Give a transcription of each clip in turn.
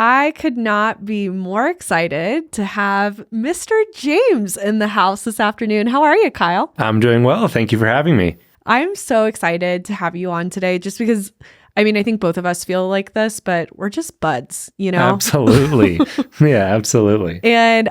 I could not be more excited to have Mr. James in the house this afternoon. How are you, Kyle? I'm doing well. Thank you for having me. I'm so excited to have you on today just because, I mean, I think both of us feel like this, but we're just buds, you know? Absolutely. Yeah, absolutely. And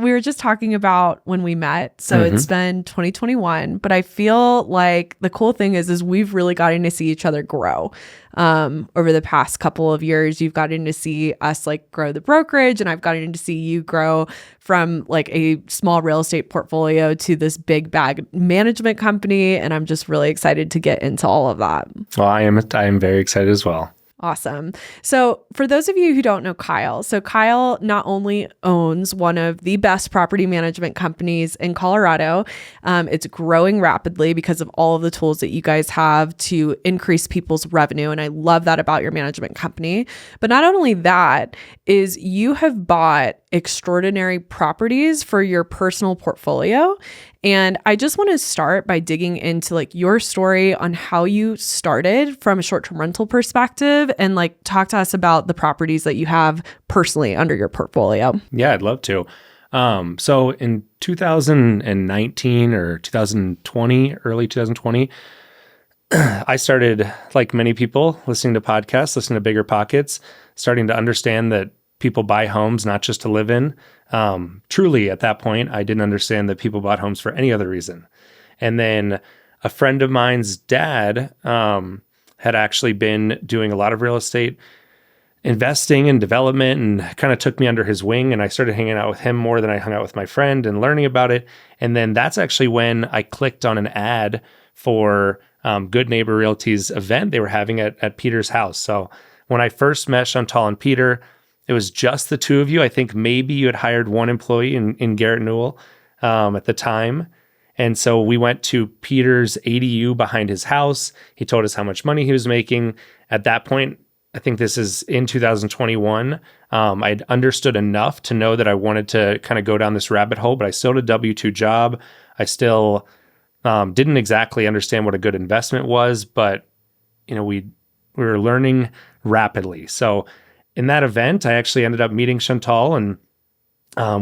we were just talking about when we met. So it's been 2021, but I feel like the cool thing is we've really gotten to see each other grow. Over the past couple of years, you've gotten to see us like grow the brokerage, and I've gotten to see you grow from like a small real estate portfolio to this big bag management company. And I'm just really excited to get into all of that. Well, I am very excited as well. Awesome. So for those of you who don't know Kyle, so Kyle not only owns one of the best property management companies in Colorado, it's growing rapidly because of all of the tools that you guys have to increase people's revenue. And I love that about your management company. But not only that, is you have bought extraordinary properties for your personal portfolio. And I just want to start by digging into like your story on how you started from a short-term rental perspective and like talk to us about the properties that you have personally under your portfolio. Yeah, I'd love to. So in 2019 or 2020, early 2020, I started, like many people, listening to podcasts, listening to Bigger Pockets, starting to understand that people buy homes not just to live in. Truly, at that point, I didn't understand that people bought homes for any other reason. And then a friend of mine's dad had actually been doing a lot of real estate investing and development and kind of took me under his wing. And I started hanging out with him more than I hung out with my friend and learning about it. And then that's actually when I clicked on an ad for Good Neighbor Realty's event they were having at Peter's house. So when I first met Chantal and Peter, it was just the two of you. I think maybe you had hired one employee in Garrett Newell at the time. And so we went to Peter's ADU behind his house. He told us how much money he was making. At that point, I think this is in 2021, I'd understood enough to know that I wanted to kind of go down this rabbit hole, but I still had a W-2 job. I still didn't exactly understand what a good investment was, but you know, we were learning rapidly. So in that event, I actually ended up meeting Chantal, and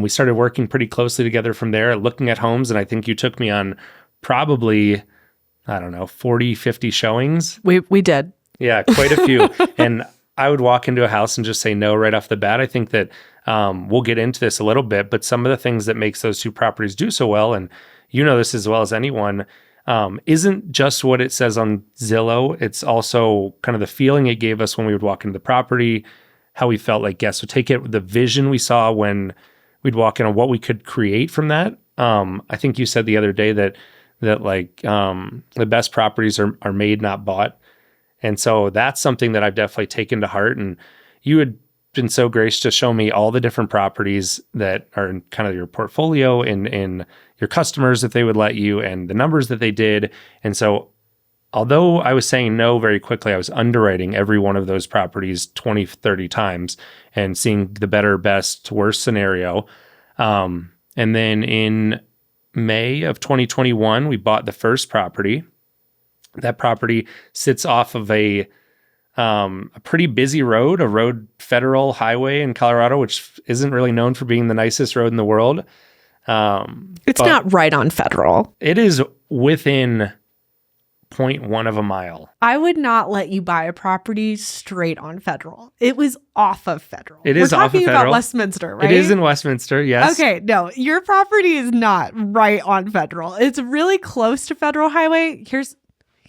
we started working pretty closely together from there, looking at homes. And I think you took me on probably, 40, 50 showings. We did. Yeah, quite a few. And I would walk into a house and just say no right off the bat. I think that we'll get into this a little bit, but some of the things that makes those two properties do so well, and you know this as well as anyone, isn't just what it says on Zillow. It's also kind of the feeling it gave us when we would walk into the property, how we felt like guests would take it, the vision we saw when we'd walk in, and what we could create from that. I think you said the other day that the best properties are made, not bought. And so that's something that I've definitely taken to heart. And you had been so gracious to show me all the different properties that are in kind of your portfolio and your customers, if they would let you, and the numbers that they did. And so although I was saying no very quickly, I was underwriting every one of those properties 20, 30 times and seeing the better, best, worst scenario. And then in May of 2021, we bought the first property. That property sits off of a pretty busy road, a federal highway in Colorado, which isn't really known for being the nicest road in the world. It's not right on federal. It is within 0.1 of a mile. I would not let you buy a property straight on federal. It was off of federal. It is off of federal. We're talking about Westminster, right? It is in Westminster, yes. Okay, no, your property is not right on federal. It's really close to federal highway.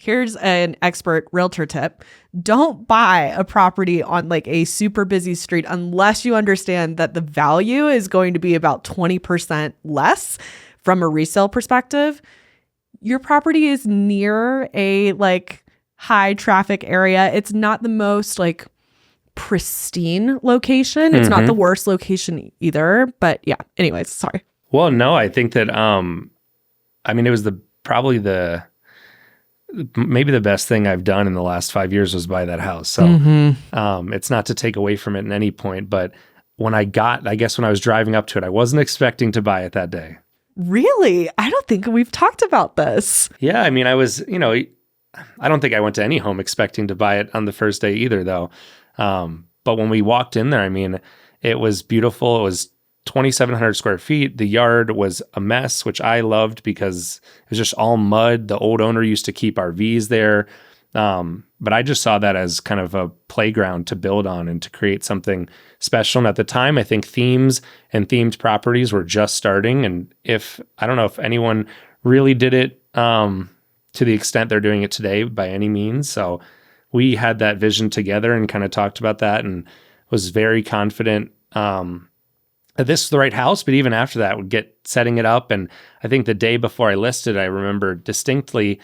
Here's an expert realtor tip. Don't buy a property on like a super busy street unless you understand that the value is going to be about 20% less from a resale perspective. Your property is near a like high traffic area. It's not the most like pristine location. It's not the worst location either. But yeah, anyways, sorry. Well, no, I think that, it was maybe the best thing I've done in the last 5 years was buy that house. So it's not to take away from it at any point, but when I was driving up to it, I wasn't expecting to buy it that day. Really? I don't think we've talked about this. Yeah. I mean, I was, I don't think I went to any home expecting to buy it on the first day either though. But when we walked in there, I mean, it was beautiful. It was 2,700 square feet. The yard was a mess, which I loved because it was just all mud. The old owner used to keep RVs there. But I just saw that as kind of a playground to build on and to create something special. And at the time, I think themes and themed properties were just starting. And I don't know if anyone really did it to the extent they're doing it today by any means. So we had that vision together and kind of talked about that and was very confident that this was the right house. But even after that, would get setting it up. And I think the day before I listed, I remember distinctly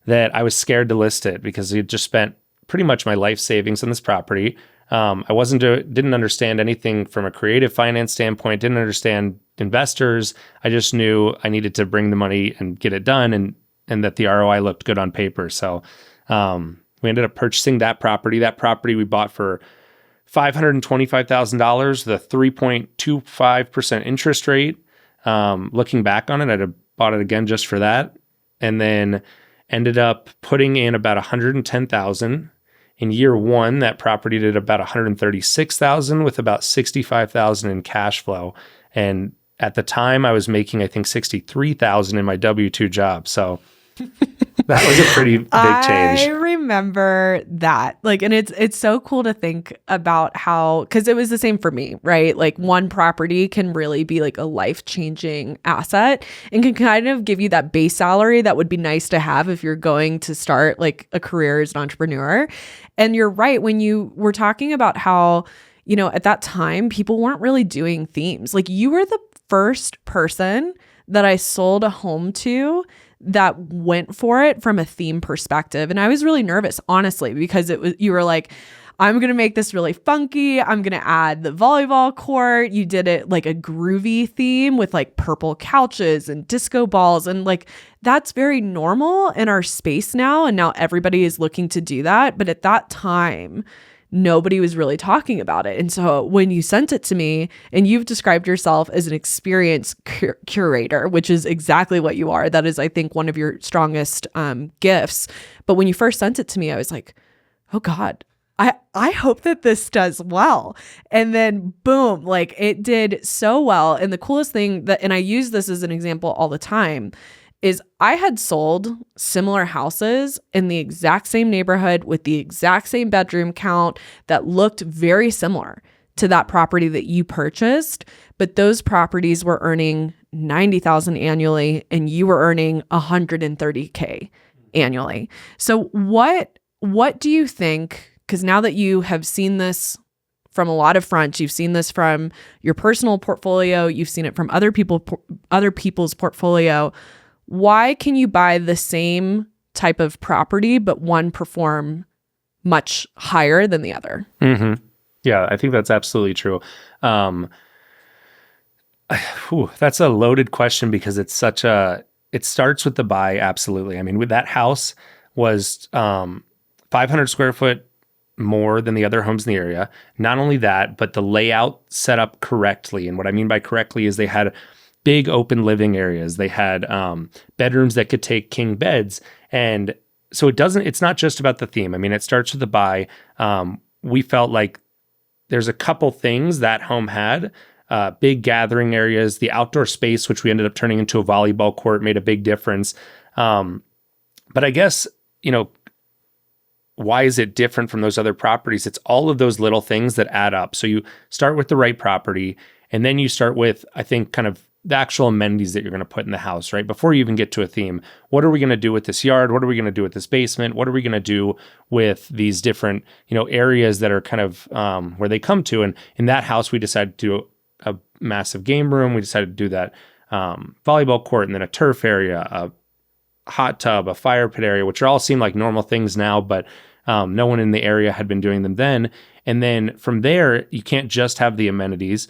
that I was scared to list it because we had just spent pretty much my life savings on this property. I didn't understand anything from a creative finance standpoint, didn't understand investors. I just knew I needed to bring the money and get it done and that the ROI looked good on paper. So we ended up purchasing that property. That property we bought for $525,000, the 3.25% interest rate. Looking back on it, I'd have bought it again just for that. And then ended up putting in about $110,000. In year one, that property did about $136,000 with about $65,000 in cash flow. And at the time I was making, I think, $63,000 in my W-2 job. So that was a pretty big change. I remember that. Like, and it's so cool to think about how, because it was the same for me, right? Like one property can really be like a life-changing asset and can kind of give you that base salary that would be nice to have if you're going to start like a career as an entrepreneur. And you're right, when you were talking about how, you know, at that time, people weren't really doing themes. Like you were the first person that I sold a home to that went for it from a theme perspective. And I was really nervous, honestly, because you were like, I'm going to make this really funky. I'm going to add the volleyball court. You did it like a groovy theme with like purple couches and disco balls. And like, that's very normal in our space now. And now everybody is looking to do that. But at that time, nobody was really talking about it. And so when you sent it to me, and you've described yourself as an experienced curator, which is exactly what you are. That is, I think, one of your strongest gifts. But when you first sent it to me, I was like, oh God, I hope that this does well. And then boom, like it did so well. And the coolest thing and I use this as an example all the time, is I had sold similar houses in the exact same neighborhood with the exact same bedroom count that looked very similar to that property that you purchased, but those properties were earning $90,000 annually and you were earning $130K annually. So what do you think, because now that you have seen this from a lot of fronts, you've seen this from your personal portfolio, you've seen it from other people's portfolio, why can you buy the same type of property, but one perform much higher than the other? Mm-hmm. Yeah, I think that's absolutely true. That's a loaded question because it starts with the buy. Absolutely. I mean, with that house was 500 square foot more than the other homes in the area. Not only that, but the layout set up correctly. And what I mean by correctly is they had big open living areas. They had bedrooms that could take king beds. And so it's not just about the theme. I mean, it starts with the buy. We felt like there's a couple things that home had. Big gathering areas, the outdoor space, which we ended up turning into a volleyball court, made a big difference. But I guess, why is it different from those other properties? It's all of those little things that add up. So you start with the right property, and then you start with, I think, kind of the actual amenities that you're going to put in the house, right? Before you even get to a theme, what are we going to do with this yard? What are we going to do with this basement? What are we going to do with these different, areas that are kind of where they come to? And in that house, we decided to do a massive game room. We decided to do that volleyball court, and then a turf area, a hot tub, a fire pit area, which all seem like normal things now, but no one in the area had been doing them then. And then from there, you can't just have the amenities.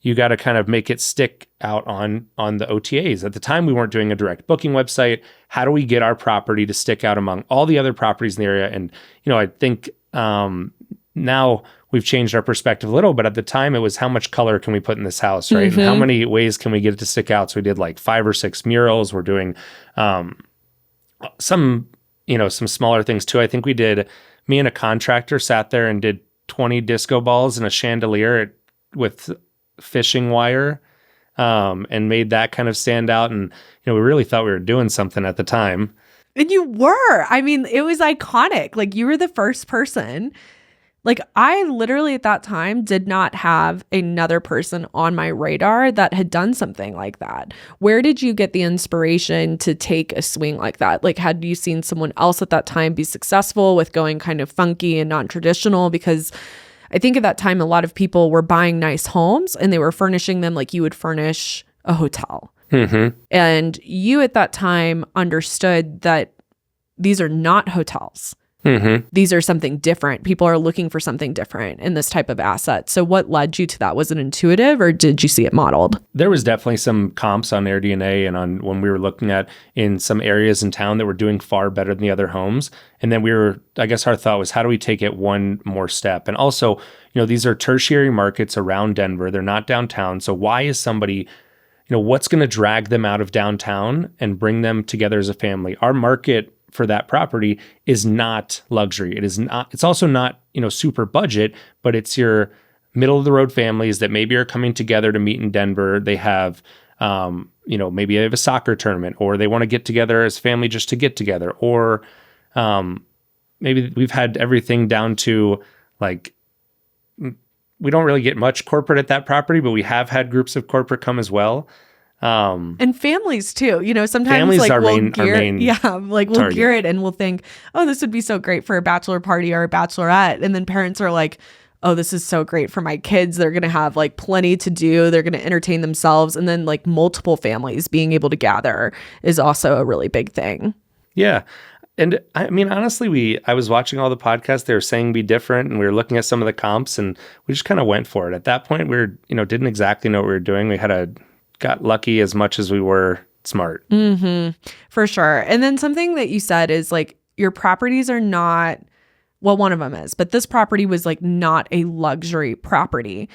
You got to kind of make it stick out on the OTAs. At the time, we weren't doing a direct booking website. How do we get our property to stick out among all the other properties in the area? And, I think now we've changed our perspective a little, but at the time it was how much color can we put in this house, right? Mm-hmm. And how many ways can we get it to stick out? So we did like 5 or 6 murals. We're doing some smaller things too. I think me and a contractor sat there and did 20 disco balls and a chandelier with fishing wire, and made that kind of stand out. And, we really thought we were doing something at the time. And you were. I mean, it was iconic. Like, you were the first person. Like, I literally at that time did not have another person on my radar that had done something like that. Where did you get the inspiration to take a swing like that? Like, had you seen someone else at that time be successful with going kind of funky and non-traditional? Because I think at that time, a lot of people were buying nice homes and they were furnishing them like you would furnish a hotel. Mm-hmm. And you at that time understood that these are not hotels. Mm-hmm. These are something different. People are looking for something different in this type of asset. So what led you to that? Was it intuitive or did you see it modeled? There was definitely some comps on AirDNA and on when we were looking at in some areas in town that were doing far better than the other homes. And then I guess our thought was, how do we take it one more step? And also, these are tertiary markets around Denver. They're not downtown. So why is somebody, what's going to drag them out of downtown and bring them together as a family? Our market for that property is not luxury. It is not, it's also not, super budget, but it's your middle of the road families that maybe are coming together to meet in Denver. They have, maybe they have a soccer tournament, or they want to get together as family just to get together. Or maybe we've had everything down to like, we don't really get much corporate at that property, but we have had groups of corporate come as well. And families too, sometimes families like our we'll main target. gear it and we'll think, oh, this would be so great for a bachelor party or a bachelorette. And then parents are like, oh, this is so great for my kids. They're going to have like plenty to do. They're going to entertain themselves. And then like multiple families being able to gather is also a really big thing. Yeah. And I mean, honestly, I was watching all the podcasts. They were saying be different, and we were looking at some of the comps, and we just kind of went for it. At that point, we were, didn't exactly know what we were doing. We got lucky as much as we were smart. Mm-hmm. For sure. And then something that you said is like your properties are not, well, one of them is, but this property was like not a luxury property.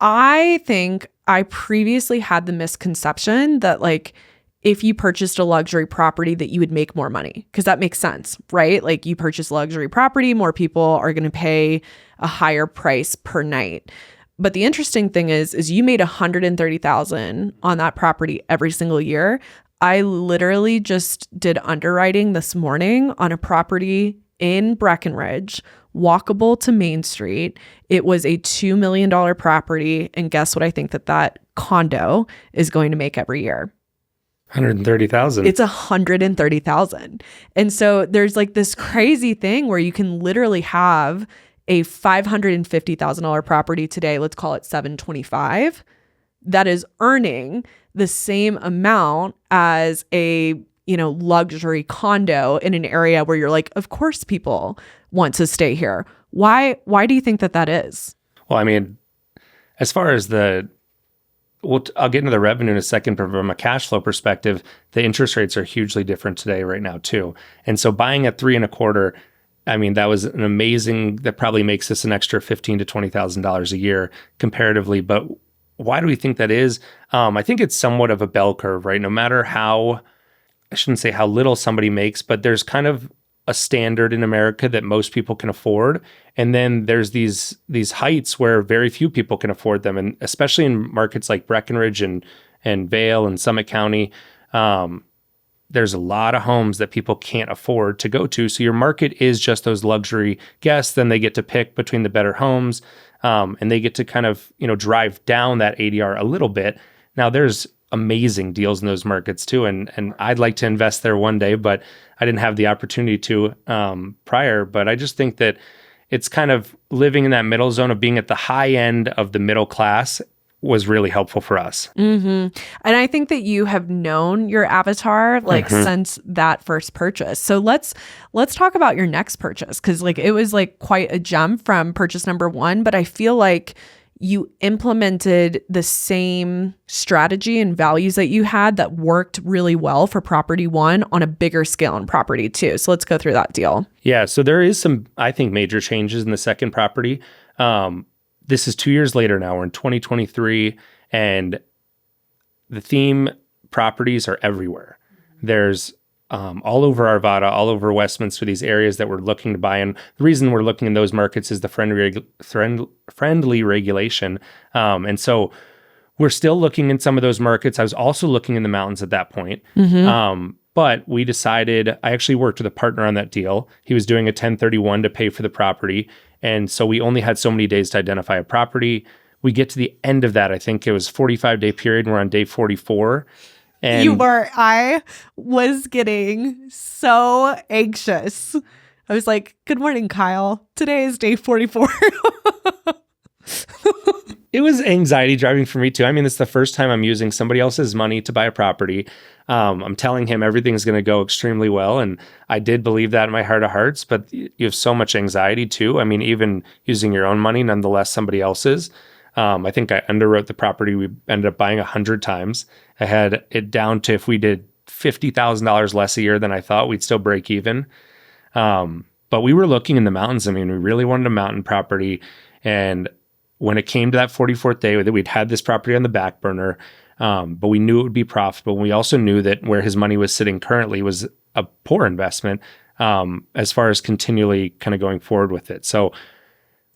I think I previously had the misconception that like if you purchased a luxury property that you would make more money, because that makes sense, right? Like you purchase luxury property, more people are going to pay a higher price per night. But the interesting thing is you made $130,000 on that property every single year. I literally just did underwriting this morning on a property in Breckenridge, walkable to Main Street. It was a $2 million property. And guess what I think that condo is going to make every year? 130,000. It's 130,000. And so there's like this crazy thing where you can literally have a $550,000 property today, let's call it 725, that is earning the same amount as a, luxury condo in an area where you're like, of course people want to stay here. Why do you think that is? Well, I mean, as far as I'll get into the revenue in a second, but from a cash flow perspective, the interest rates are hugely different today right now too. And so buying at 3.25%, I mean, that was an amazing, that probably makes this an extra $15,000 to $20,000 a year comparatively. But why do we think that is? I think it's somewhat of a bell curve, right? No matter how, I shouldn't say how little somebody makes, but there's kind of a standard in America that most people can afford. And then there's these heights where very few people can afford them. And especially in markets like Breckenridge and Vail and Summit County, there's a lot of homes that people can't afford to go to. So your market is just those luxury guests. Then they get to pick between the better homes, and they get to kind of, drive down that ADR a little bit. Now there's amazing deals in those markets too. And I'd like to invest there one day, but I didn't have the opportunity to prior. But I just think that it's kind of living in that middle zone of being at the high end of the middle class was really helpful for us. Mm-hmm. And I think that you have known your avatar like since that first purchase. So let's talk about your next purchase, because like it was like quite a jump from purchase number one, but I feel like you implemented the same strategy and values that you had that worked really well for property one on a bigger scale in property two. So let's go through that deal. Yeah. So there is some, I think, major changes in the second property. This is 2 years later now. We're in 2023, and the theme properties are everywhere. There's all over Arvada, all over Westminster, these areas that we're looking to buy. And the reason we're looking in those markets is the friendly regulation. And so we're still looking in some of those markets. I was also looking in the mountains at that point. But we decided, I actually worked with a partner on that deal. He was doing a 1031 to pay for the property. And so we only had so many days to identify a property. We get to the end of that. I think it was 45-day period. And we're on day 44. And I was getting so anxious. I was like, good morning, Kyle. Today is day 44. It was anxiety driving for me too. I mean, it's the first time I'm using somebody else's money to buy a property. I'm telling him everything's going to go extremely well. And I did believe that in my heart of hearts, but you have so much anxiety too. I mean, even using your own money, nonetheless, somebody else's. I think I underwrote the property. We ended up buying 100 times. I had it down to if we did $50,000 less a year than I thought, we'd still break even. But we were looking in the mountains. I mean, we really wanted a mountain property. And when it came to that 44th day, we'd had this property on the back burner, but we knew it would be profitable. We also knew that where his money was sitting currently was a poor investment as far as continually kind of going forward with it. So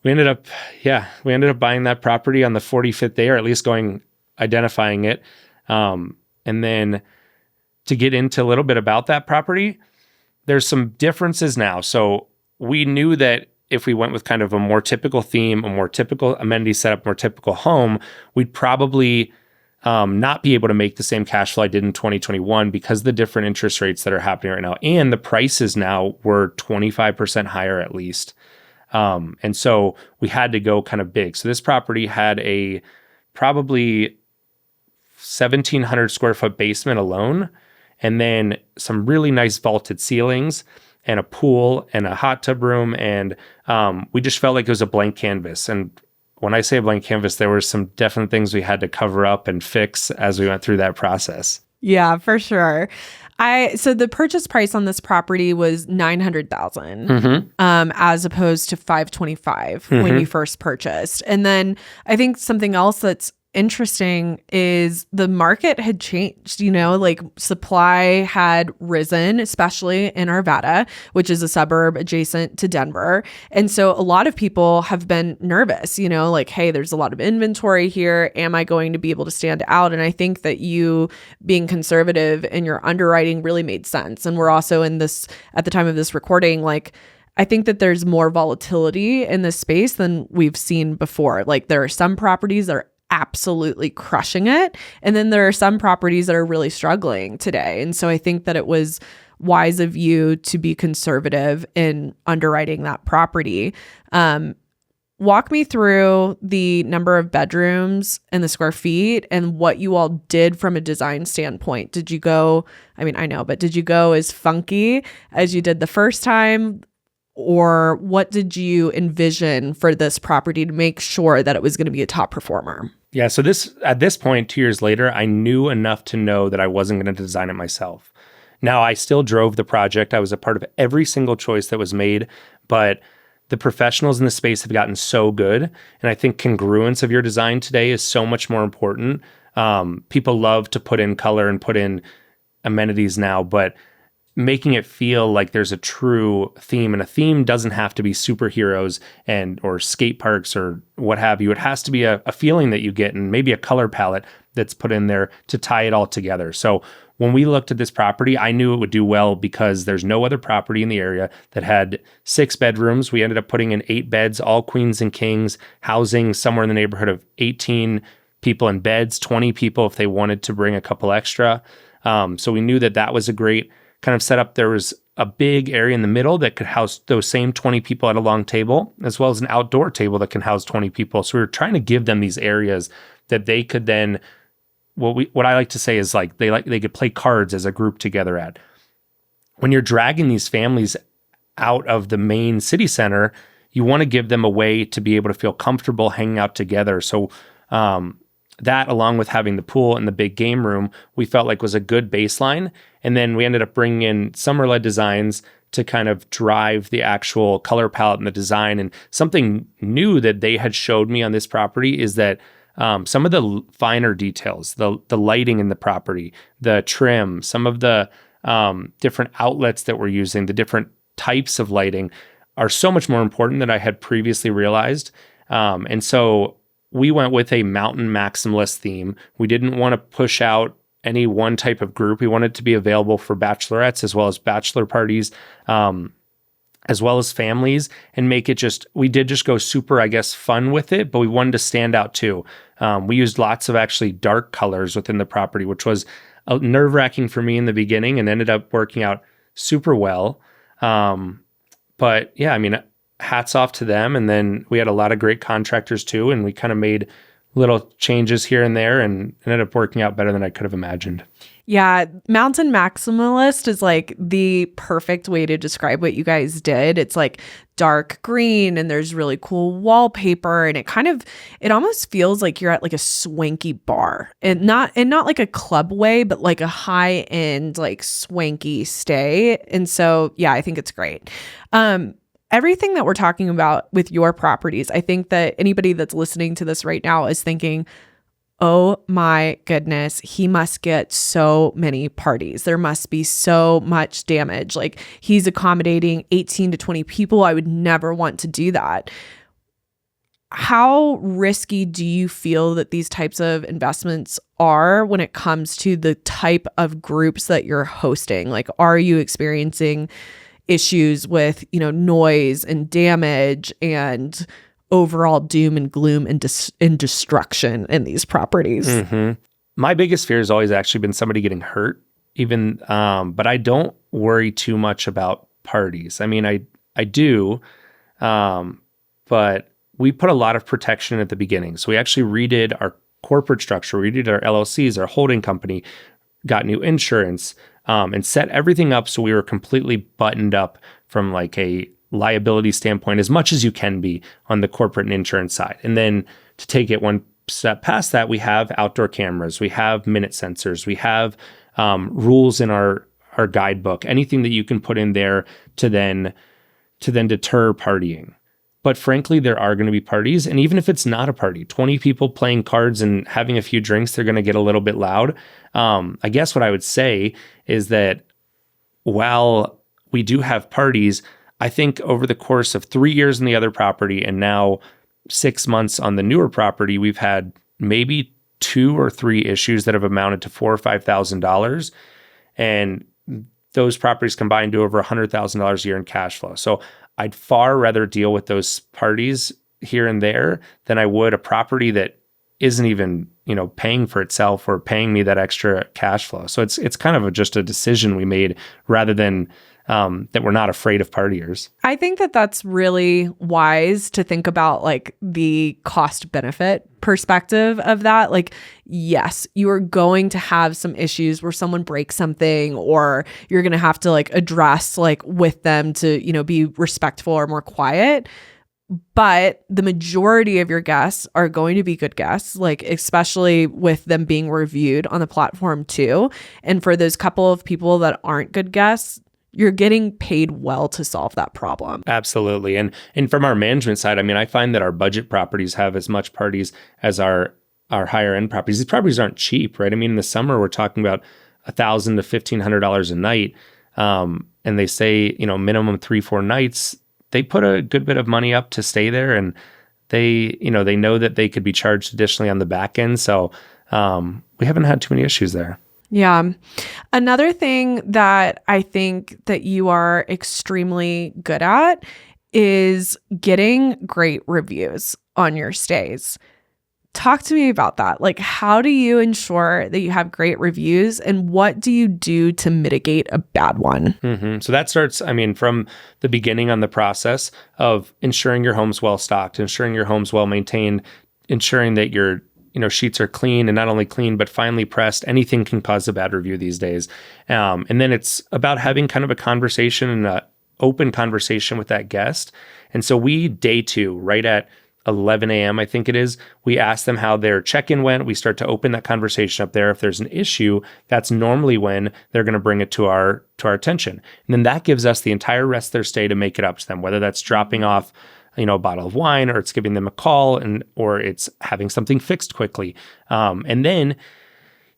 we ended up buying that property on the 45th day, or at least identifying it. And then to get into a little bit about that property, there's some differences now. So we knew that if we went with kind of a more typical theme, a more typical amenity setup, more typical home, we'd probably not be able to make the same cash flow I did in 2021 because of the different interest rates that are happening right now. And the prices now were 25% higher at least. And so we had to go kind of big. So this property had a probably 1,700 square foot basement alone, and then some really nice vaulted ceilings, and a pool and a hot tub room. And we just felt like it was a blank canvas. And when I say a blank canvas, there were some definite things we had to cover up and fix as we went through that process. Yeah, for sure. So the purchase price on this property was $900,000, as opposed to $525 when you first purchased. And then I think something else that's interesting is the market had changed, like supply had risen, especially in Arvada, which is a suburb adjacent to Denver. And so a lot of people have been nervous, like, hey, there's a lot of inventory here. Am I going to be able to stand out? And I think that you being conservative in your underwriting really made sense. And we're also in this, at the time of this recording, like, I think that there's more volatility in this space than we've seen before. Like, there are some properties that are absolutely crushing it, and then there are some properties that are really struggling today. And so I think that it was wise of you to be conservative in underwriting that property. Walk me through the number of bedrooms and the square feet and what you all did from a design standpoint. Did you go, I mean, I know, but did you go as funky as you did the first time? Or what did you envision for this property to make sure that it was going to be a top performer? Yeah, so at this point, 2 years later, I knew enough to know that I wasn't going to design it myself. Now, I still drove the project. I was a part of every single choice that was made, but the professionals in the space have gotten so good. And I think congruence of your design today is so much more important. People love to put in color and put in amenities now, but making it feel like there's a true theme, and a theme doesn't have to be superheroes or skate parks or what have you. It has to be a feeling that you get, and maybe a color palette that's put in there to tie it all together. So when we looked at this property, I knew it would do well because there's no other property in the area that had 6 bedrooms. We ended up putting in 8 beds, all queens and kings, housing somewhere in the neighborhood of 18 people in beds, 20 people if they wanted to bring a couple extra. So we knew that was a great kind of setup. There was a big area in the middle that could house those same 20 people at a long table, as well as an outdoor table that can house 20 people. So we were trying to give them these areas that they could then, what I like to say is like they could play cards as a group together at. When you're dragging these families out of the main city center, you want to give them a way to be able to feel comfortable hanging out together. So that, along with having the pool and the big game room, we felt like was a good baseline. And then we ended up bringing in summer-led designs to kind of drive the actual color palette and the design. And something new that they had showed me on this property is that some of the finer details, the lighting in the property, the trim, some of the different outlets that we're using, the different types of lighting are so much more important than I had previously realized. And so we went with a mountain maximalist theme. We didn't want to push out any one type of group. We wanted to be available for bachelorettes as well as bachelor parties, as well as families, and make it we did just go super, I guess, fun with it, but we wanted to stand out too. We used lots of actually dark colors within the property, which was nerve-wracking for me in the beginning and ended up working out super well. But yeah, I mean, hats off to them. And then we had a lot of great contractors too, and we kind of made little changes here and there and ended up working out better than I could have imagined. Yeah, mountain maximalist is like the perfect way to describe what you guys did. It's like dark green and there's really cool wallpaper, and it almost feels like you're at like a swanky bar, and not like a club way, but like a high end, like swanky stay. And so, yeah, I think it's great. Everything that we're talking about with your properties, I think that anybody that's listening to this right now is thinking, oh my goodness, he must get so many parties. There must be so much damage. Like, he's accommodating 18 to 20 people. I would never want to do that. How risky do you feel that these types of investments are when it comes to the type of groups that you're hosting? Like, are you experiencing issues with, noise and damage and overall doom and gloom and destruction in these properties? Mm-hmm. My biggest fear has always actually been somebody getting hurt, even, but I don't worry too much about parties. I mean, I do, but we put a lot of protection at the beginning. So we actually redid our corporate structure, we redid our LLCs, our holding company, got new insurance, and set everything up so we were completely buttoned up from like a liability standpoint as much as you can be on the corporate and insurance side. And then to take it one step past that, we have outdoor cameras, we have minute sensors, we have rules in our guidebook, anything that you can put in there to then deter partying. But frankly, there are going to be parties. And even if it's not a party, 20 people playing cards and having a few drinks, they're going to get a little bit loud. I guess what I would say is that while we do have parties, I think over the course of 3 years in the other property and now 6 months on the newer property, we've had maybe 2 or 3 issues that have amounted to $4,000 or $5,000. And those properties combined do over $100,000 a year in cash flow. So I'd far rather deal with those parties here and there than I would a property that isn't even, paying for itself or paying me that extra cash flow. So it's kind of just a decision we made rather than that we're not afraid of partiers. I think that that's really wise to think about, like, the cost benefit perspective of that. Like, yes, you are going to have some issues where someone breaks something, or you're going to have to like address like with them to, be respectful or more quiet. But the majority of your guests are going to be good guests, like especially with them being reviewed on the platform too. And for those couple of people that aren't good guests, you're getting paid well to solve that problem. Absolutely. And from our management side, I mean, I find that our budget properties have as much parties as our higher end properties. These properties aren't cheap, right? I mean, in the summer, we're talking about $1,000 to $1,500 a night. And they say, minimum 3-4 nights. They put a good bit of money up to stay there, and they know that they could be charged additionally on the back end. So we haven't had too many issues there. Yeah. Another thing that I think that you are extremely good at is getting great reviews on your stays. Talk to me about that. Like, how do you ensure that you have great reviews, and what do you do to mitigate a bad one? Mm-hmm. So that starts, from the beginning on the process of ensuring your home's well stocked, ensuring your home's well maintained, ensuring that your sheets are clean, and not only clean, but finely pressed. Anything can cause a bad review these days. And then it's about having kind of a conversation and an open conversation with that guest. And so we, day 2, right at 11 a.m., I think it is, we ask them how their check-in went. We start to open that conversation up there. If there's an issue, that's normally when they're going to bring it to our attention. And then that gives us the entire rest of their stay to make it up to them, whether that's dropping off a bottle of wine, or it's giving them a call, or it's having something fixed quickly. And then,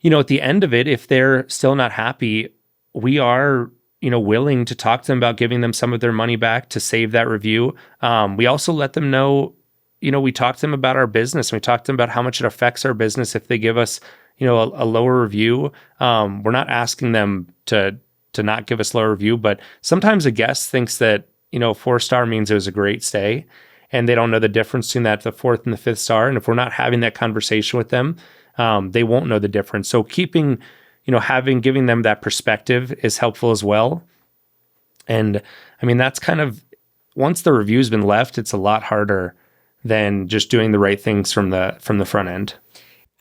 at the end of it, if they're still not happy, we are, willing to talk to them about giving them some of their money back to save that review. We also let them know, we talk to them about our business. We talk to them about how much it affects our business if they give us, a lower review. We're not asking them to not give us lower review, but sometimes a guest thinks that, 4-star means it was a great stay, and they don't know the difference between that, the 4th and the 5th star. And if we're not having that conversation with them, they won't know the difference. So giving them that perspective is helpful as well. And I mean, that's kind of, once the review's been left, it's a lot harder than just doing the right things from the front end.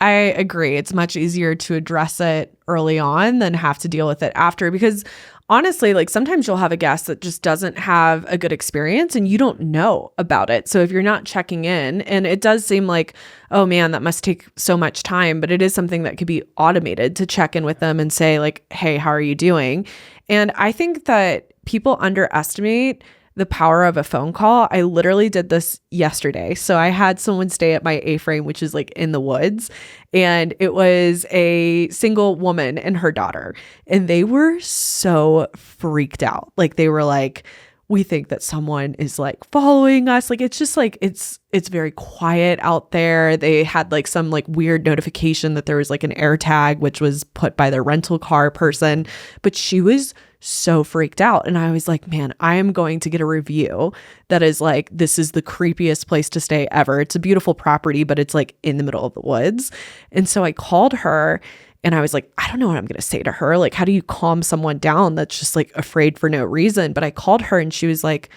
I agree. It's much easier to address it early on than have to deal with it after, because honestly, like sometimes you'll have a guest that just doesn't have a good experience and you don't know about it. So if you're not checking in, and it does seem like, oh man, that must take so much time, but it is something that could be automated to check in with them and say like, hey, how are you doing? And I think that people underestimate the power of a phone call. I literally did this yesterday. So I had someone stay at my A-frame, which is like in the woods, and it was a single woman and her daughter, and they were so freaked out. Like they were like, we think that someone is like following us. Like, it's just like, it's very quiet out there. They had like some like weird notification that there was like an air tag, which was put by the rental car person, but she was so freaked out. And I was like, man, I am going to get a review that is like, this is the creepiest place to stay ever. It's a beautiful property, but it's like in the middle of the woods. And so I called her and I was like, I don't know what I'm going to say to her. Like, how do you calm someone down that's just like afraid for no reason? But I called her and she was like,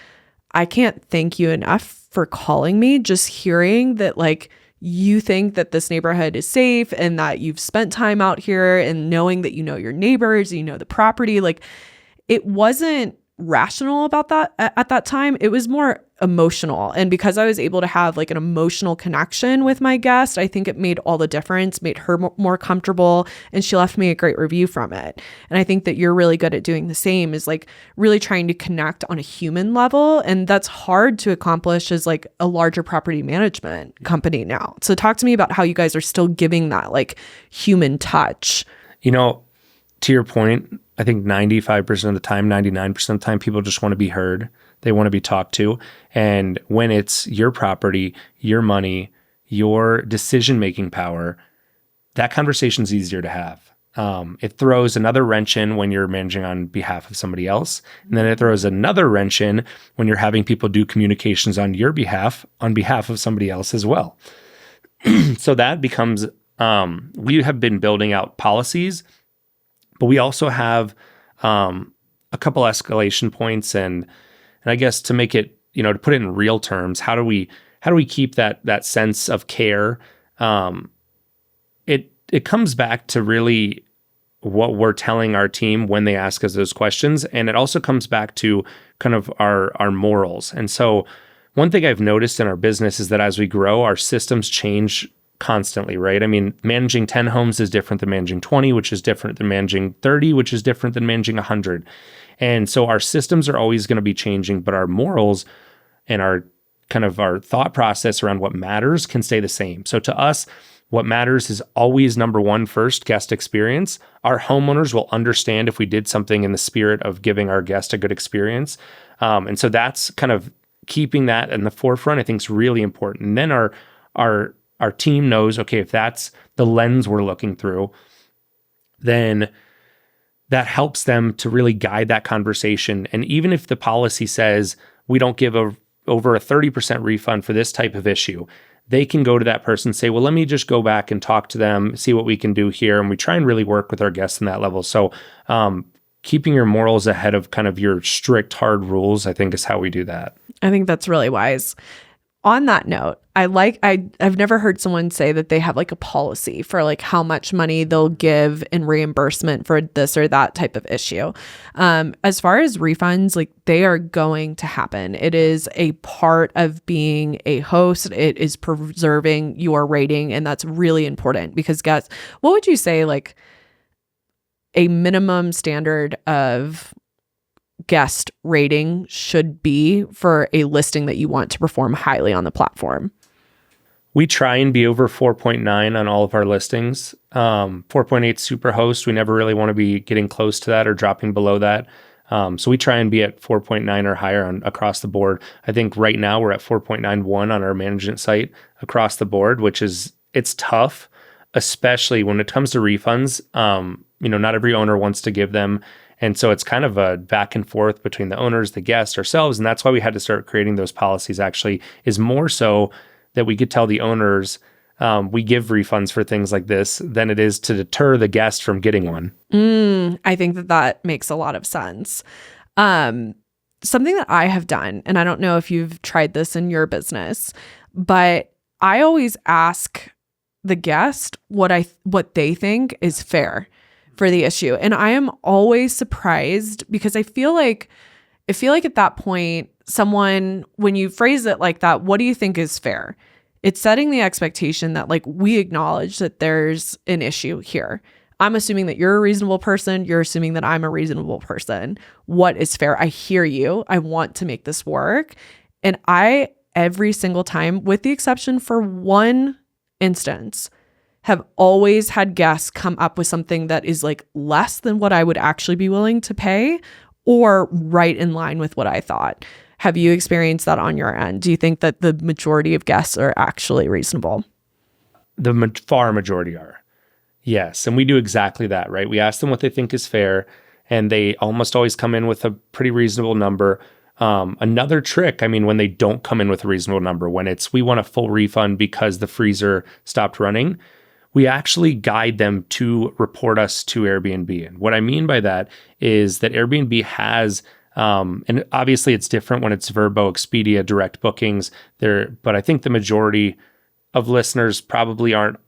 I can't thank you enough for calling me. Just hearing that like you think that this neighborhood is safe and that you've spent time out here, and knowing that you know your neighbors, you know the property, like it wasn't rational about that at that time. It was more emotional. And because I was able to have like an emotional connection with my guest, I think it made all the difference, made her more comfortable, and she left me a great review from it. And I think that you're really good at doing the same, is like really trying to connect on a human level. And that's hard to accomplish as like a larger property management company now. So talk to me about how you guys are still giving that like human touch. To your point, I think 95% of the time, 99% of the time, people just want to be heard. They want to be talked to. And when it's your property, your money, your decision-making power, that conversation's easier to have. It throws another wrench in when you're managing on behalf of somebody else. And then it throws another wrench in when you're having people do communications on your behalf, on behalf of somebody else as well. So that becomes, we have been building out policies, but we also have a couple escalation points, and I guess to make it, to put it in real terms, how do we keep that sense of care? It comes back to really what we're telling our team when they ask us those questions, and it also comes back to kind of our morals. And so one thing I've noticed in our business is that as we grow, our systems change constantly, right? I mean, managing 10 homes is different than managing 20, which is different than managing 30, which is different than managing 100. And so our systems are always going to be changing, but our morals and our thought process around what matters can stay the same. So to us, what matters is always number one, first, guest experience. Our homeowners will understand if we did something in the spirit of giving our guest a good experience. And so that's kind of keeping that in the forefront, I think, is really important. And then our team knows, okay, if that's the lens we're looking through, then that helps them to really guide that conversation. And even if the policy says we don't give over a 30% refund for this type of issue, they can go to that person and say, well, let me just go back and talk to them, see what we can do here. And we try and really work with our guests in that level. So keeping your morals ahead of kind of your strict, hard rules, I think, is how we do that. I think that's really wise. On that note, I've never heard someone say that they have like a policy for like how much money they'll give in reimbursement for this or that type of issue. As far as refunds, like they are going to happen. It is a part of being a host. It is preserving your rating, and that's really important because guys, what would you say like a minimum standard of guest rating should be for a listing that you want to perform highly on the platform? We try and be over 4.9 on all of our listings. 4.8 Superhost, we never really want to be getting close to that or dropping below that. So we try and be at 4.9 or higher across the board. I think right now we're at 4.91 on our management site across the board, it's tough, especially when it comes to refunds. Not every owner wants to give them. And so it's kind of a back and forth between the owners, the guests, ourselves. And that's why we had to start creating those policies, actually, is more so that we could tell the owners we give refunds for things like this than it is to deter the guest from getting one. I think that makes a lot of sense. Something that I have done, and I don't know if you've tried this in your business, but I always ask the guest what they think is fair for the issue. And I am always surprised because I feel like at that point, someone, when you phrase it like that, what do you think is fair? It's setting the expectation that like we acknowledge that there's an issue here. I'm assuming that you're a reasonable person. You're assuming that I'm a reasonable person. What is fair? I hear you. I want to make this work. And I, every single time, with the exception for one instance, have always had guests come up with something that is like less than what I would actually be willing to pay or right in line with what I thought. Have you experienced that on your end? Do you think that the majority of guests are actually reasonable? The far majority are. Yes. And we do exactly that, right? We ask them what they think is fair, and they almost always come in with a pretty reasonable number. Another trick, when they don't come in with a reasonable number, when we want a full refund because the freezer stopped running, we actually guide them to report us to Airbnb. And what I mean by that is that Airbnb has, and obviously it's different when it's Vrbo, Expedia, direct bookings there, but I think the majority of listeners probably aren't,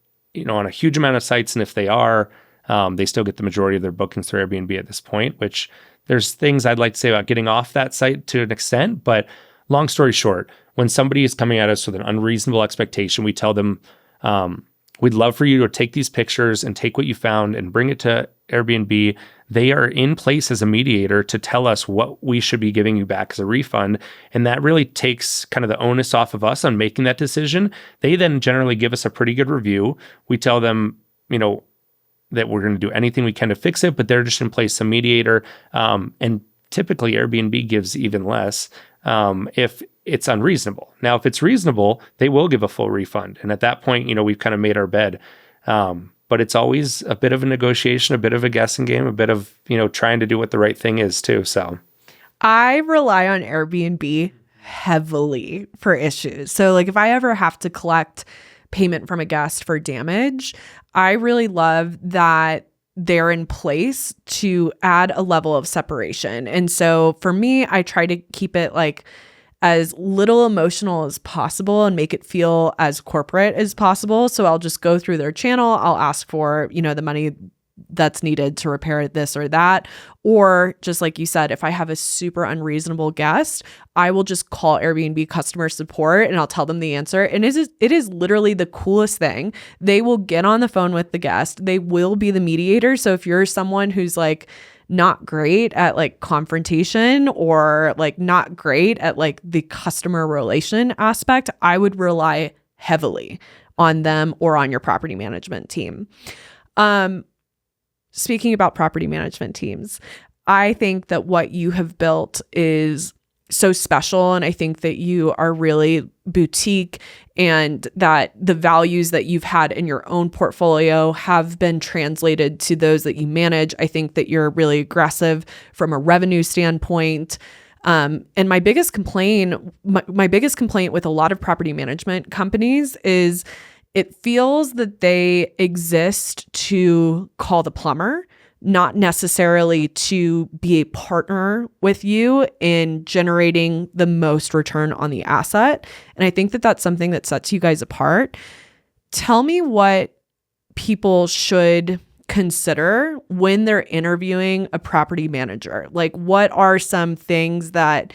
on a huge amount of sites. And if they are, they still get the majority of their bookings through Airbnb at this point, which there's things I'd like to say about getting off that site to an extent. But long story short, when somebody is coming at us with an unreasonable expectation, we tell them, we'd love for you to take these pictures and take what you found and bring it to Airbnb. They are in place as a mediator to tell us what we should be giving you back as a refund. And that really takes kind of the onus off of us on making that decision. They then generally give us a pretty good review. We tell them, that we're going to do anything we can to fix it, but they're just in place as a mediator. And typically Airbnb gives even less if it's unreasonable. Now, if it's reasonable, they will give a full refund. And at that point, we've kind of made our bed. But it's always a bit of a negotiation, a bit of a guessing game, a bit of, trying to do what the right thing is too. So I rely on Airbnb heavily for issues. So like if I ever have to collect payment from a guest for damage, I really love that they're in place to add a level of separation. And so for me, I try to keep it like as little emotional as possible and make it feel as corporate as possible. So I'll just go through their channel. I'll ask for, the money that's needed to repair this or that. Or just like you said, if I have a super unreasonable guest, I will just call Airbnb customer support and I'll tell them the answer. And it is literally the coolest thing. They will get on the phone with the guest. They will be the mediator. So if you're someone who's like not great at like confrontation or like not great at like the customer relation aspect, I would rely heavily on them or on your property management team. Speaking about property management teams, I think that what you have built is so special. And I think that you are really boutique and that the values that you've had in your own portfolio have been translated to those that you manage. I think that you're really aggressive from a revenue standpoint. And my biggest complaint with a lot of property management companies is it feels that they exist to call the plumber, not necessarily to be a partner with you in generating the most return on the asset. And I think that that's something that sets you guys apart. Tell me what people should consider when they're interviewing a property manager. Like, what are some things that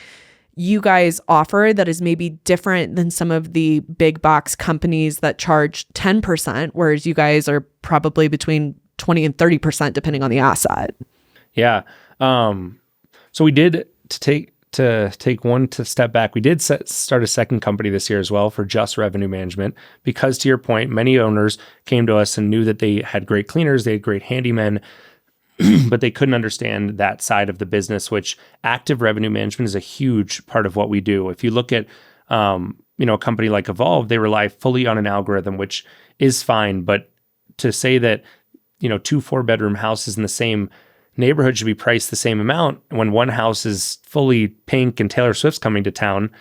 you guys offer that is maybe different than some of the big box companies that charge 10%, whereas you guys are probably between 20 and 30% depending on the asset? Yeah. So we did, to to take one to step back, we did start a second company this year as well for just revenue management, because to your point, many owners came to us and knew that they had great cleaners, they had great handymen, but they couldn't understand that side of the business, which active revenue management is a huge part of what we do. If you look at, a company like Evolve, they rely fully on an algorithm, which is fine. But to say that, 2 4-bedroom houses in the same neighborhood should be priced the same amount when one house is fully pink and Taylor Swift's coming to town,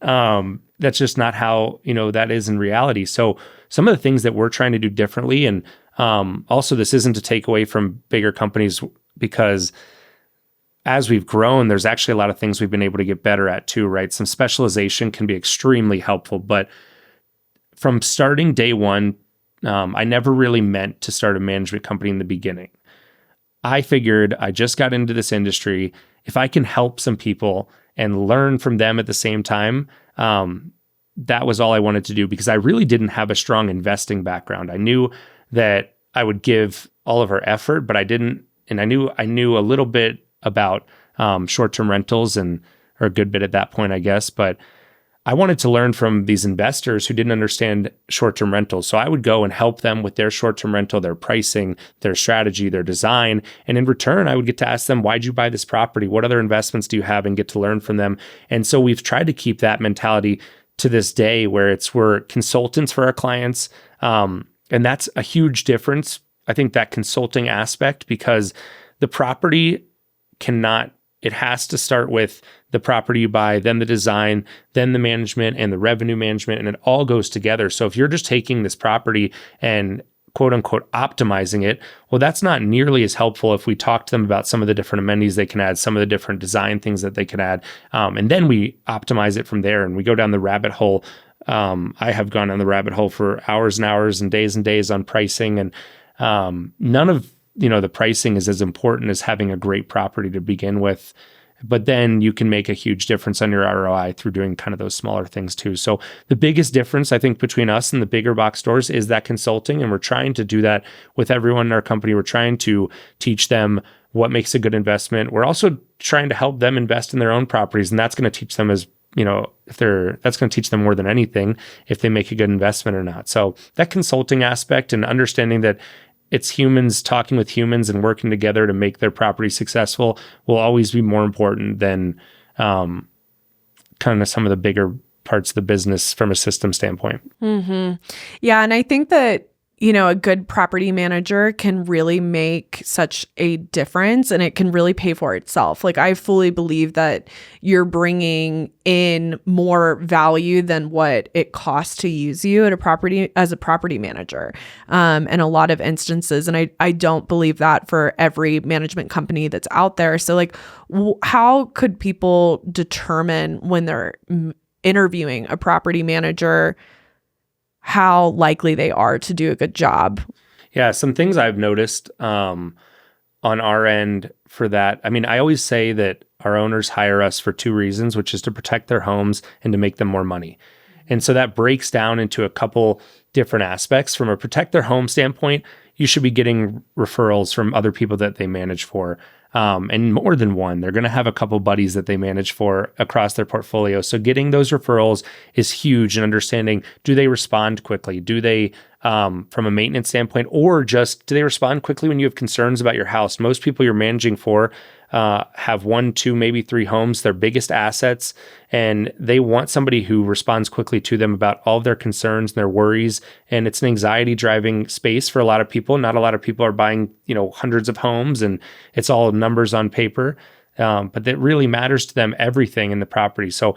that's just not how, that is in reality. So some of the things that we're trying to do differently, and also this isn't to take away from bigger companies, because as we've grown, there's actually a lot of things we've been able to get better at too, right? Some specialization can be extremely helpful, but from starting day one, I never really meant to start a management company in the beginning. I figured I just got into this industry. If I can help some people and learn from them at the same time, that was all I wanted to do, because I really didn't have a strong investing background. I knew that I would give all of our effort, but I didn't, and I knew a little bit about short-term rentals, or a good bit at that point, I guess, but I wanted to learn from these investors who didn't understand short-term rentals. So I would go and help them with their short-term rental, their pricing, their strategy, their design. And in return, I would get to ask them, why'd you buy this property? What other investments do you have? And get to learn from them. And so we've tried to keep that mentality to this day, where we're consultants for our clients. And that's a huge difference. I think that consulting aspect, because the property it has to start with the property you buy, then the design, then the management and the revenue management, and it all goes together. So if you're just taking this property and quote unquote optimizing it, well, that's not nearly as helpful if we talk to them about some of the different amenities they can add, some of the different design things that they can add. And then we optimize it from there, and we go down the rabbit hole. I have gone down the rabbit hole for hours and hours and days on pricing, and none of the pricing is as important as having a great property to begin with. But then you can make a huge difference on your ROI through doing kind of those smaller things too. So the biggest difference, I think, between us and the bigger box stores is that consulting. And we're trying to do that with everyone in our company. We're trying to teach them what makes a good investment. We're also trying to help them invest in their own properties. And that's going to teach them that's going to teach them more than anything if they make a good investment or not. So that consulting aspect and understanding that it's humans talking with humans and working together to make their property successful will always be more important than kind of some of the bigger parts of the business from a system standpoint. Mm-hmm. Yeah. And I think that, a good property manager can really make such a difference, and it can really pay for itself. Like, I fully believe that you're bringing in more value than what it costs to use you at a property as a property manager. In a lot of instances. And I don't believe that for every management company that's out there. So like, how could people determine when they're interviewing a property manager how likely they are to do a good job? Yeah, some things I've noticed on our end for that. I mean, I always say that our owners hire us for 2 reasons, which is to protect their homes and to make them more money. And so that breaks down into a couple different aspects. From a protect their home standpoint, you should be getting referrals from other people that they manage for. And more than one. They're going to have a couple buddies that they manage for across their portfolio. So getting those referrals is huge, and understanding, do they respond quickly? Do they, from a maintenance standpoint, or just do they respond quickly when you have concerns about your house? Most people you're managing for have 1, 2, maybe 3 homes, their biggest assets, and they want somebody who responds quickly to them about all of their concerns and their worries. And it's an anxiety driving space for a lot of people. Not a lot of people are buying, hundreds of homes, and it's all numbers on paper. But that really matters to them, everything in the property. So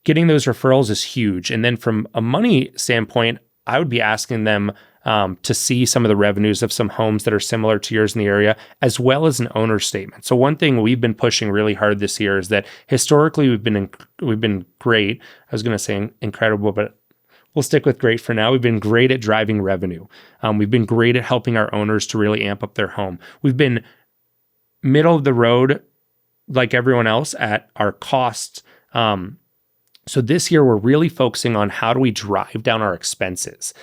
getting those referrals is huge. And then from a money standpoint, I would be asking them to see some of the revenues of some homes that are similar to yours in the area, as well as an owner statement. So one thing we've been pushing really hard this year is that historically we've been great. I was going to say incredible, but we'll stick with great for now. We've been great at driving revenue. We've been great at helping our owners to really amp up their home. We've been middle of the road, like everyone else, at our costs. So this year we're really focusing on how do we drive down our expenses.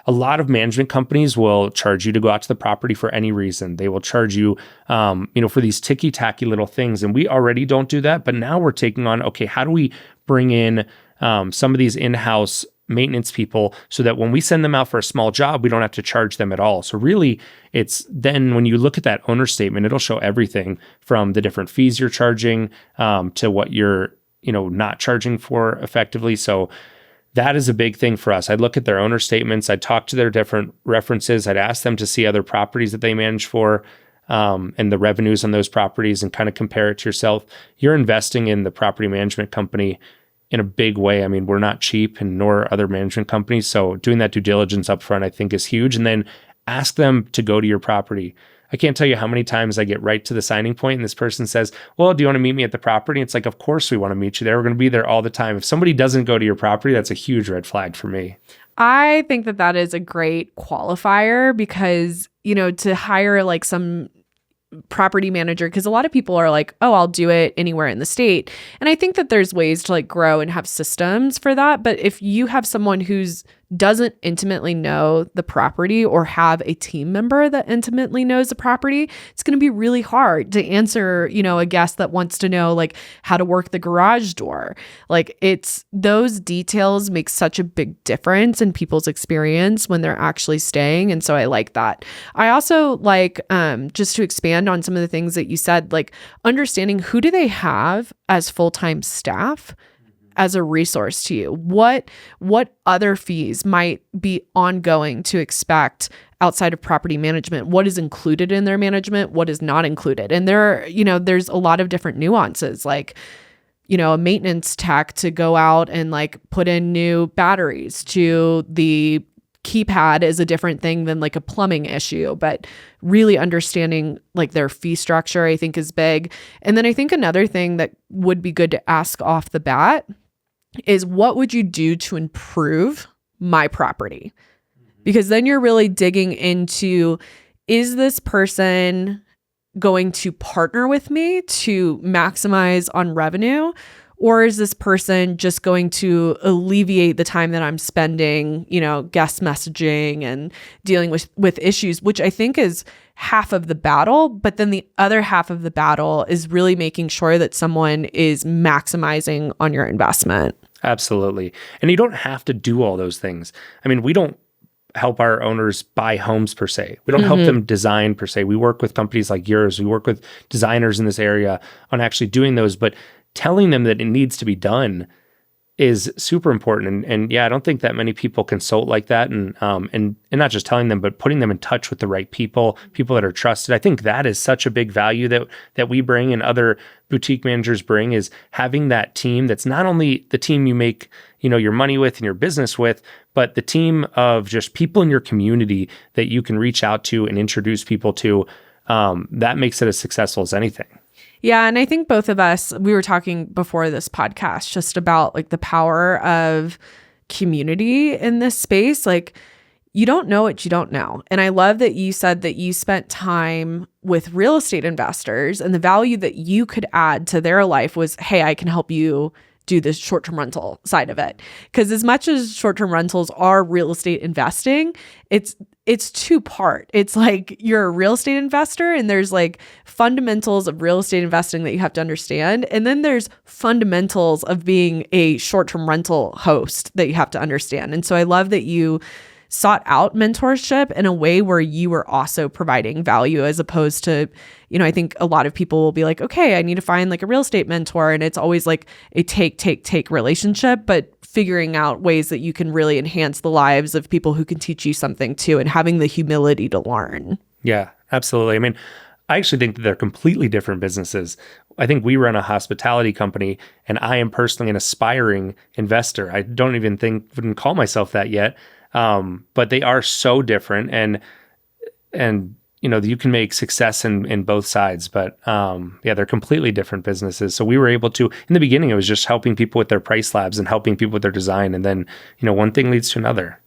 a lot of management companies will charge you to go out to the property for any reason. They will charge you, for these ticky-tacky little things. And we already don't do that. But now we're taking on, okay, how do we bring in some of these in-house maintenance people so that when we send them out for a small job, we don't have to charge them at all. So really, it's then when you look at that owner statement, it'll show everything from the different fees you're charging to what you're, not charging for effectively. So that is a big thing for us. I'd look at their owner statements. I'd talk to their different references. I'd ask them to see other properties that they manage for and the revenues on those properties and kind of compare it to yourself. You're investing in the property management company in a big way. I mean, we're not cheap, and nor are other management companies. So doing that due diligence up front, I think, is huge. And then ask them to go to your property. I can't tell you how many times I get right to the signing point and this person says, well, do you want to meet me at the property? It's like, of course we want to meet you there. We're going to be there all the time. If somebody doesn't go to your property, that's a huge red flag for me. I think that is a great qualifier because, to hire like some property manager, because a lot of people are like, oh, I'll do it anywhere in the state. And I think that there's ways to like grow and have systems for that. But if you have someone who's doesn't intimately know the property or have a team member that intimately knows the property, it's going to be really hard to answer, a guest that wants to know like how to work the garage door. Like it's those details make such a big difference in people's experience when they're actually staying. And so I like that. I also like, just to expand on some of the things that you said, like understanding who do they have as full-time staff as a resource to you. What other fees might be ongoing to expect outside of property management? What is included in their management? What is not included? And there's a lot of different nuances, like, a maintenance tech to go out and like put in new batteries to the keypad is a different thing than like a plumbing issue, but really understanding like their fee structure, I think, is big. And then I think another thing that would be good to ask off the bat is, what would you do to improve my property? Because then you're really digging into, is this person going to partner with me to maximize on revenue? Or is this person just going to alleviate the time that I'm spending, guest messaging and dealing with issues, which I think is half of the battle. But then the other half of the battle is really making sure that someone is maximizing on your investment. Absolutely. And you don't have to do all those things. I mean, we don't help our owners buy homes per se. We don't help them design per se. We work with companies like yours. We work with designers in this area on actually doing those, but telling them that it needs to be done is super important. And yeah, I don't think that many people consult like that. And not just telling them, but putting them in touch with the right people that are trusted. I think that is such a big value that we bring and other boutique managers bring, is having that team that's not only the team you make, your money with and your business with, but the team of just people in your community that you can reach out to and introduce people to. That makes it as successful as anything. Yeah. And I think both of us, we were talking before this podcast just about like the power of community in this space. Like, you don't know what you don't know. And I love that you said that you spent time with real estate investors and the value that you could add to their life was, hey, I can help you do the short-term rental side of it. Because as much as short-term rentals are real estate investing, it's two-part. It's like you're a real estate investor and there's like fundamentals of real estate investing that you have to understand. And then there's fundamentals of being a short-term rental host that you have to understand. And so I love that you sought out mentorship in a way where you were also providing value, as opposed to, I think a lot of people will be like, okay, I need to find like a real estate mentor. And it's always like a take relationship, but figuring out ways that you can really enhance the lives of people who can teach you something too, and having the humility to learn. Yeah, absolutely. I mean, I actually think that they're completely different businesses. I think we run a hospitality company and I am personally an aspiring investor. I don't even call myself that yet. But they are so different and you can make success in both sides, but yeah, they're completely different businesses. So we were able to, in the beginning, it was just helping people with their price labs and helping people with their design. And then, one thing leads to another.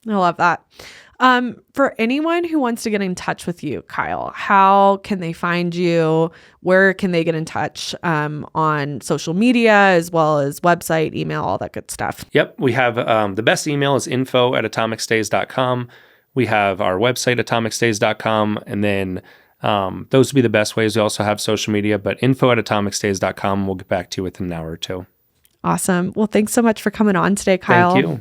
I love that. For anyone who wants to get in touch with you, Kyle, how can they find you? Where can they get in touch on social media as well as website, email, all that good stuff? Yep. We have the best email is info@atomicstays.com. We have our website, atomicstays.com. And then those would be the best ways. We also have social media, but info@atomicstays.com. We'll get back to you within an hour or two. Awesome. Well, thanks so much for coming on today, Kyle. Thank you.